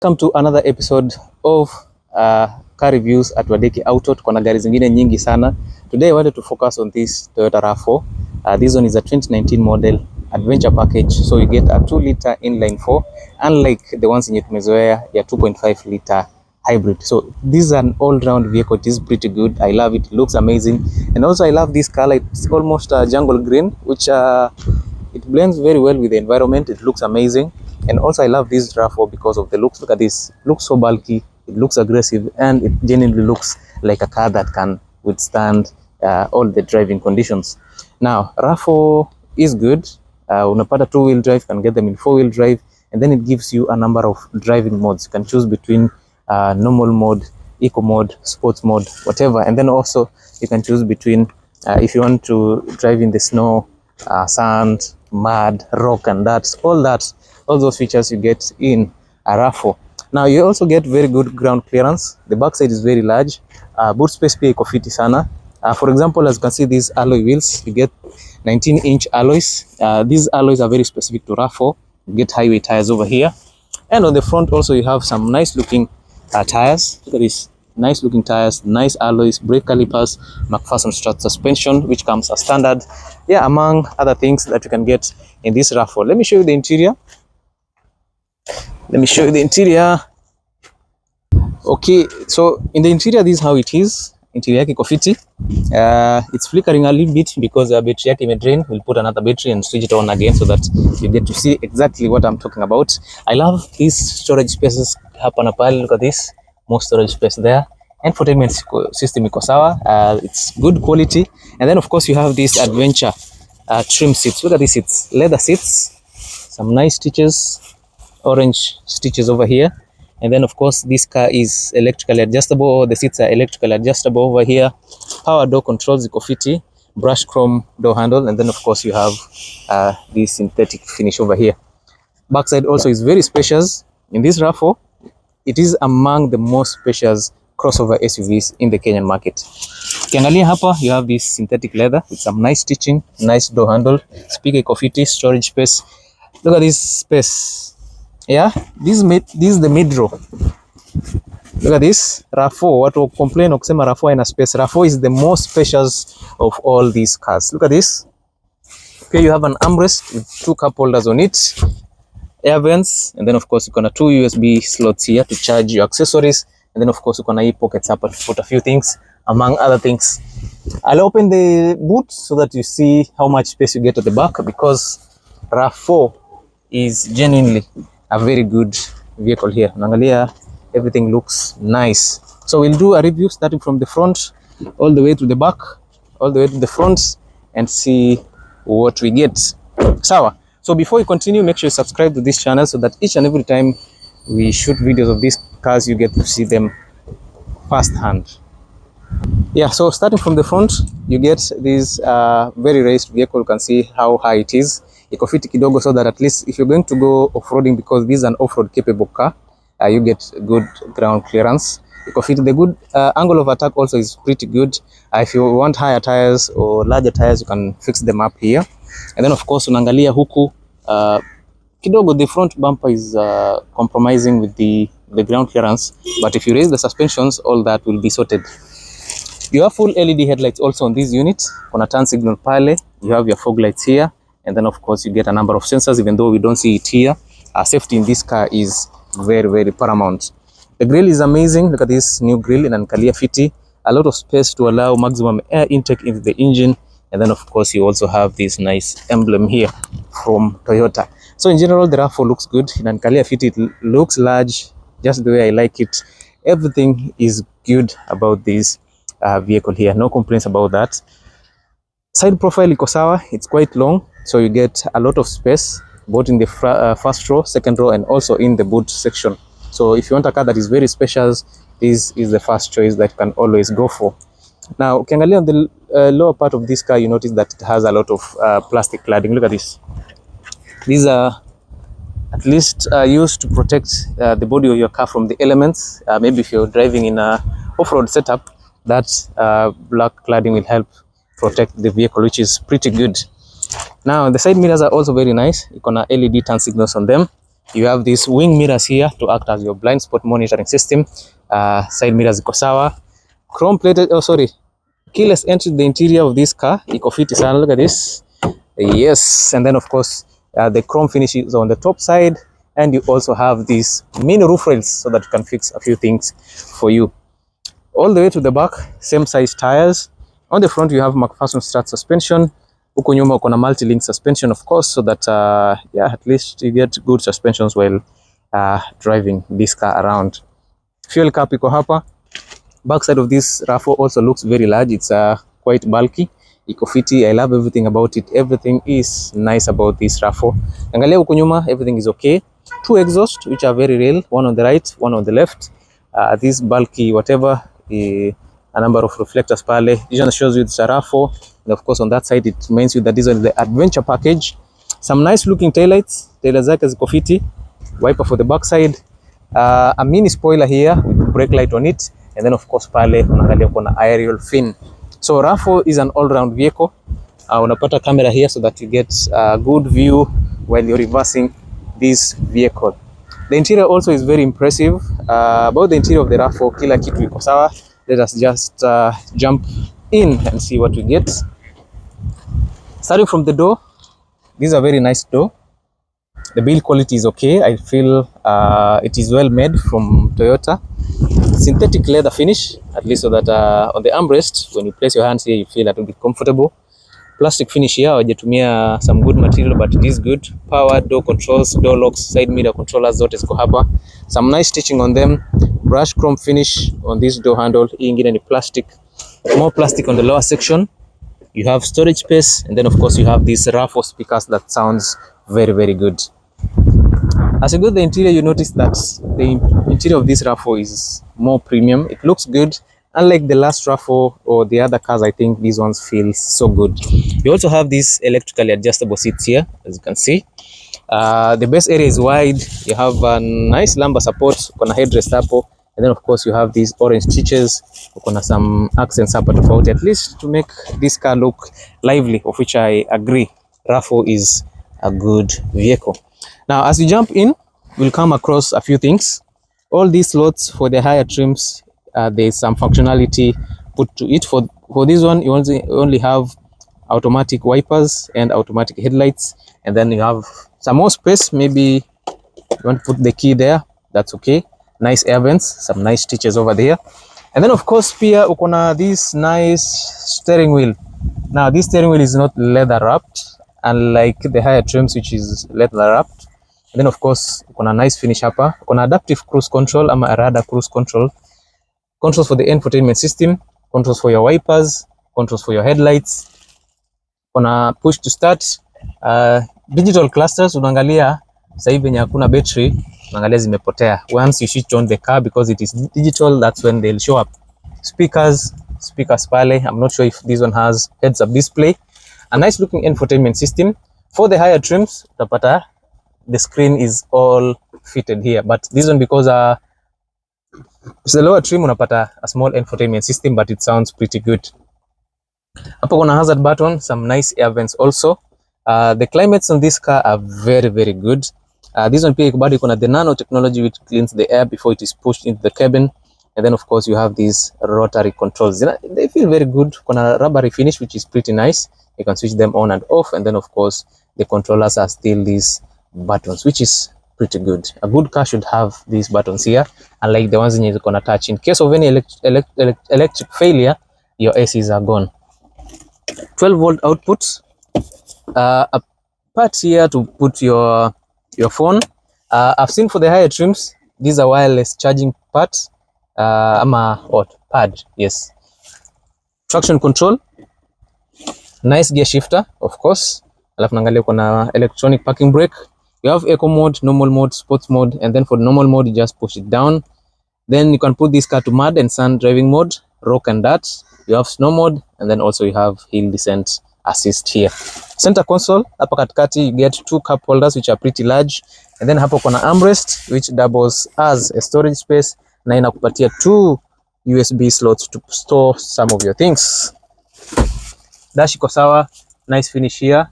Welcome to another episode of car reviews at Wadeki Auto. Tuko na gari zingine nyingi sana. Today I wanted to focus on this Toyota RAV4. This one is a 2019 model adventure package. So you get a 2-liter inline 4, unlike the ones in tumezoea ya 2.5-liter hybrid. So this is an all-round vehicle. It is pretty good. I love it. It looks amazing. And also I love this color. It's almost a jungle green, which it blends very well with the environment. It looks amazing. And also I love this RAV4 because of the looks. Look at this. It looks so bulky, it looks aggressive, and it genuinely looks like a car that can withstand all the driving conditions. Now RAV4 is good. Unapata 2-wheel drive, can get them in 4-wheel drive, and then it gives you a number of driving modes. You can choose between normal mode, eco mode, sports mode, whatever. And then also you can choose between if you want to drive in the snow, sand, mud, rock, and that. All those features you get in a RAV4. Now you also get very good ground clearance. The backside is very large. Boot space pia iko fiti sana. For example, as you can see, these alloy wheels, you get 19-inch alloys. These alloys are very specific to RAV4. You get highway tires over here. And on the front also you have some nice looking tires. Look at this. Nice looking tires, nice alloys, brake calipers, McPherson strut suspension, which comes as standard. Yeah, among other things that you can get in this RAV4. Let me show you the interior. Okay, so in the interior, this is how it is. Interior yake iko fiti. It's flickering a little bit because the battery yake imedrain. We'll put another battery and switch it on again so that you get to see exactly what I'm talking about. I love these storage spaces hapa na pale. Look at this. More storage space there. Infotainment system iko sawa. It's good quality. And then of course you have this adventure trim seats. Look at these seats. Leather seats. Some nice stitches. Orange stitches over here. And then of course this car is electrically adjustable. The seats are electrically adjustable over here. Power door controls iko fiti. Brush chrome door handle. And then of course you have this synthetic finish over here. Backside also is very spacious. In this RAV4, it is among the most spacious crossover SUVs in the Kenyan market. Ukiangalia hapa, you have this synthetic leather with some nice stitching, nice door handle, speaker iko fiti, storage space. Look at this space. Yeah, this is the mid row. Look at this RAV4. Watu complain ukisema RAV4 ina space. RAV4 is the most spacious of all these cars. Look at this. Here you have an armrest with 2 cup holders on it, air vents, and then of course you got 2 USB slots here to charge your accessories, and then of course you got pockets up to put a few things, among other things. I'll open the boot so that you see how much space you get at the back, because RAV4 is genuinely a very good vehicle here. Nangalia, everything looks nice. So we'll do a review starting from the front all the way to the back, all the way to the front, and see what we get. Sawa. So before you continue, make sure you subscribe to this channel so that each and every time we shoot videos of these cars, you get to see them firsthand. Yeah, so starting from the front, you get this very raised vehicle. You can see how high it is. Iko fiti kidogo, so that at least if you're going to go off-roading, because this is an off-road capable car, you get good ground clearance. Iko fiti. The good angle of attack also is pretty good. If you want higher tires or larger tires, you can fix them up here. And then of course unaangalia huku kidogo, the front bumper is compromising with the ground clearance, but if you raise the suspensions, all that will be sorted. You have full LED headlights also on this unit. Kuna turn signal pale. You have your fog lights here, and then of course you get a number of sensors, even though we don't see it here. Safety in this car is very, very paramount. The grille is amazing. Look at this new grille in Ankalia fiti. A lot of space to allow maximum air intake into the engine. And then of course you also have this nice emblem here from Toyota. So in general, the RAV4 looks good. In Ankalia fiti, it looks large, just the way I like it. Everything is good about this vehicle here. No complaints about that. Side profile iko sawa. It's quite long, so you get a lot of space both in the first row, second row, and also in the boot section. So if you want a car that is very spacious, this is the first choice that you can always go for. Now, ukiangalia on the lower part of this car, you notice that it has a lot of plastic cladding. Look at this. These are at least used to protect the body of your car from the elements. Maybe if you're driving in a off-road setup, that black cladding will help protect the vehicle, which is pretty good. Now the side mirrors are also very nice. You can LED turn signals on them. You have these wing mirrors here to act as your blind spot monitoring system. Side mirrors iko sawa. Chrome plated, oh sorry, keyless entry to the interior of this car. Iko fiti sana, look at this. Yes, and then of course the chrome finish is on the top side, and you also have these mini roof rails so that you can fix a few things for you. All the way to the back, same size tires. On the front you have McPherson strut suspension. Huko nyuma uko na multi-link suspension of course, so that yeah, at least you get good suspensions while driving this car around. Fuel cap iko hapa. Backside of this RAV4 also looks very large. It's quite bulky. Iko fiti. I love everything about it. Everything is nice about this RAV4. Angalia huko nyuma, everything is okay. Two exhausts which are very real, one on the right, one on the left. This bulky whatever, a number of reflectors pale. This one shows you it's a RAV4, and of course on that side it means you that this one is the adventure package. Some nice looking taillights. Taillights zake ziko fiti. Wiper for the backside. A mini spoiler here with brake light on it, and then of course pale unaangalia kuna aerial fin. So RAV4 is an all-round vehicle. Unapata camera here so that you get a good view while you're reversing this vehicle. The interior also is very impressive. About the interior of the RAV4, kila kitu iko sawa. Let us just jump in and see what we get. Starting from the door, this is a very nice door. The build quality is okay. I feel it is well made from Toyota. Synthetic leather finish, at least so that on the armrest, when you place your hands here, you feel a little bit comfortable. Plastic finish here, wajetumia some good material, but it is good. Power, door controls, door locks, side mirror controllers, zote ziko hapa. Some nice stitching on them. Brush chrome finish on this door handle. Hii ingine ni plastic. More plastic on the lower section. You have storage space, and then of course you have these RAV4 speakers that sounds very, very good. As you go to the interior, you notice that the interior of this RAV4 is more premium. It looks good. Unlike the last RAV4 or the other cars, I think these ones feel so good. You also have these electrically adjustable seats here, as you can see. The base area is wide. You have a nice lumbar support, kuna headrest hapo, and then of course you have these orange stitches, kuna some accents hapa tofauti, at least to make this car look lively, of which I agree. RAV4 is a good vehicle. Now, as you jump in, we'll come across a few things. All these slots for the higher trims, there's some functionality put to it. For this one, you only have automatic wipers and automatic headlights, and then you have some more space. Maybe you want to put the key there, that's okay. Nice air vents, some nice stitches over there. And then of course pia ukona this nice steering wheel. Now this steering wheel is not leather wrapped, unlike the higher trims which is leather wrapped. And then of course ukona nice finish hapa. Ukona adaptive cruise control ama radar cruise control. Controls for the infotainment system, controls for your wipers, controls for your headlights. Kuna push to start. Digital clusters, unaangalia sasa hivi venye hakuna battery, unaangalia zimepotea. Once you switch on the car, because it is digital, that's when they'll show up. Speakers pale. I'm not sure if this one has heads up display. A nice looking infotainment system. For the higher trims, utapata the screen is all fitted here, but this one, because it's the lower trim, unapata a small infotainment system, but it sounds pretty good. Hapo kuna hazard button, some nice air vents also. The climates on this car are very, very good. This one pia bado kuna the nano technology which cleans the air before it is pushed into the cabin. And then of course you have these rotary controls. They feel very good. Kuna rubbery finish which is pretty nice. You can switch them on and off, and then of course the controllers are still these buttons, which is pretty good. A good car should have these buttons here, unlike the ones in you're gonna touch. In case of any electric failure, your ACs are gone. 12-volt outputs. A part here to put your phone. I've seen for the higher trims, these are wireless charging parts. Pad, yes. Traction control. Nice gear shifter, of course. Alafu naangalia kuna electronic parking brake. You have eco mode, normal mode, sports mode, and then for the normal mode you just push it down. Then you can put this car to mud and sand driving mode, rock and dirt. You have snow mode, and then also you have hill descent assist here. Center console, hapa katikati you get two cup holders which are pretty large, and then hapo kuna armrest which doubles as a storage space na inakupatia two USB slots to store some of your things. Dash iko sawa, nice finish here.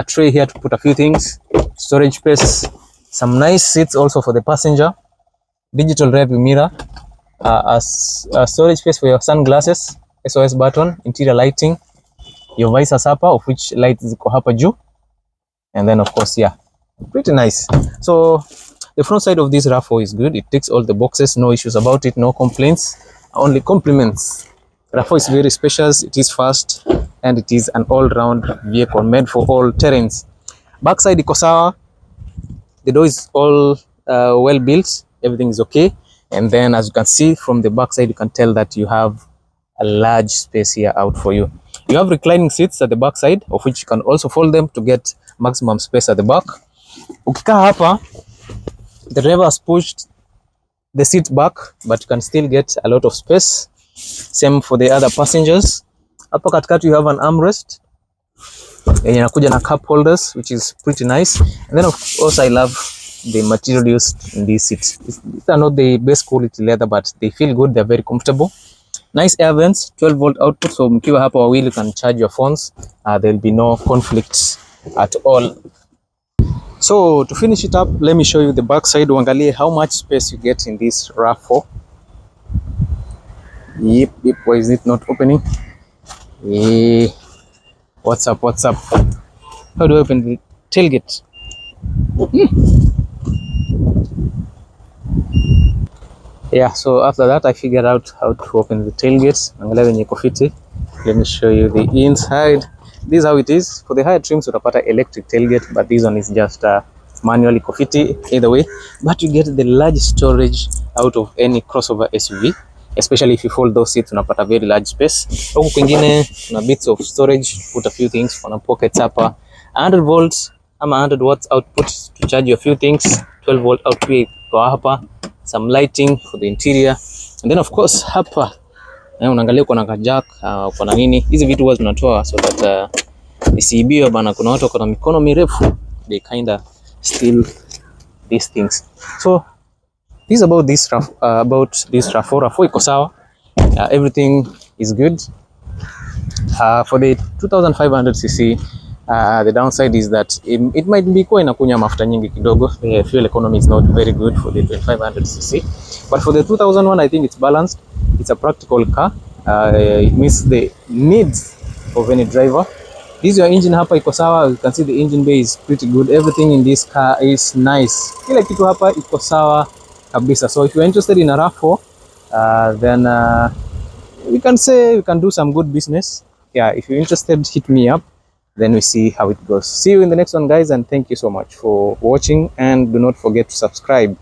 Tray here to put a few things, storage space, Some nice seats also for the passenger. Digital rearview mirror. A storage space for your sunglasses. SOS button. Interior lighting. Your visor hapa, of which lights ziko hapa juu. And then of course, yeah, pretty nice. So the front side of this RAV4 is good. It ticks all the boxes. No issues about it. No complaints. Only compliments. RAV4 is very spacious. It is fast. And it is an all-round vehicle made for all terrains. Backside iko sawa. The door is all well built. Everything is okay. And then as you can see from the backside, you can tell that you have a large space here out for you. You have reclining seats at the back side, of which you can also fold them to get maximum space at the back. Ukikaa hapa, the driver has pushed the seat back, but you can still get a lot of space. Same for the other passengers. Hapa katikati you have an armrest. And inakuja na cup holders, which is pretty nice. And then of course I love the material used in these seats. These are not the best quality leather, but they feel good. They're very comfortable. Nice air vents, 12 volt output, so mkiwa hapa wawili you can charge your phones. There'll be no conflicts at all. So to finish it up, let me show you the back side. Uangalie how much space you get in this RAV4. Yep, why is it not opening? What's up? How do I open the tailgate? Yeah, so after that I figured out how to open the tailgate. Angalia venye iko fiti. Let me show you the inside. This is how it is. For the higher trims utapata electric tailgate, but this one is just manually iko fiti either way. But you get the large storage out of any crossover SUV, especially if you fold those seats unapata very large space. Huku kwingine kuna bits of storage, put a few things, kuna pockets hapa. 100 volts ama 100 watts output to charge a few things. 12 volt output kwa hapa. Some lighting for the interior, and then of course hapa unaangalia uko na jack, uko na nini, hizi vitu huwa tunatoa so that isiibiwe bana. Kuna watu wako na mikono mirefu, they kinda steal these things. So this is about this RAV4. RAV4 iko sawa, everything is good. For the 2500cc, the downside is that it might be kwa inakunya mafuta nyingi kidogo. The fuel economy is not very good for the 2500cc, but for the 2001 I think it's balanced. It's a practical car. It meets the needs of any driver. This is your engine hapa iko sawa. You can see the engine bay is pretty good. Everything in this car is nice. Kila kitu hapa iko sawa kabisa. So if you're interested in a RAV4, then we can say we can do some good business. Yeah, if you're interested, hit me up. Then we see how it goes. See you in the next one, guys, and thank you so much for watching, and do not forget to subscribe.